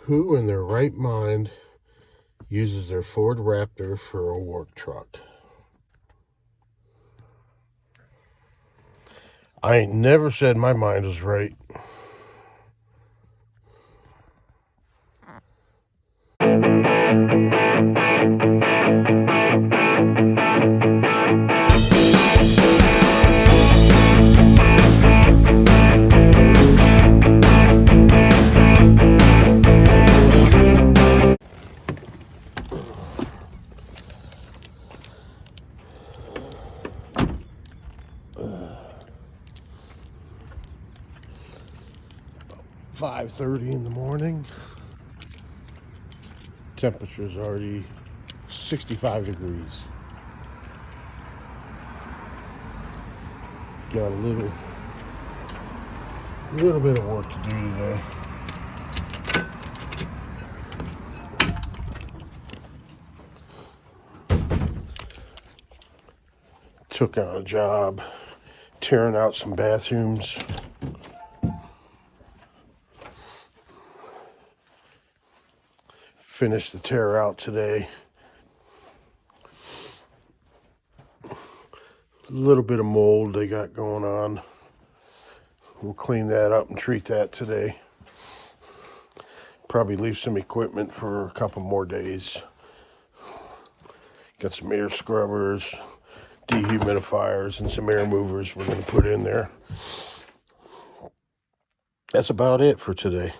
Who in their right mind uses their Ford Raptor for a work truck? I ain't never said my mind was right. Uh, 5:30 in the morning. Temperature's already 65 degrees. Got a little bit of work to do today. Took on a job tearing out some bathrooms. Finished the tear out today. A little bit of mold they got going on. We'll clean that up and treat that today. Probably leave some equipment for a couple more days. Got some air scrubbers, dehumidifiers, and some air movers we're going to put in there. That's about it for today.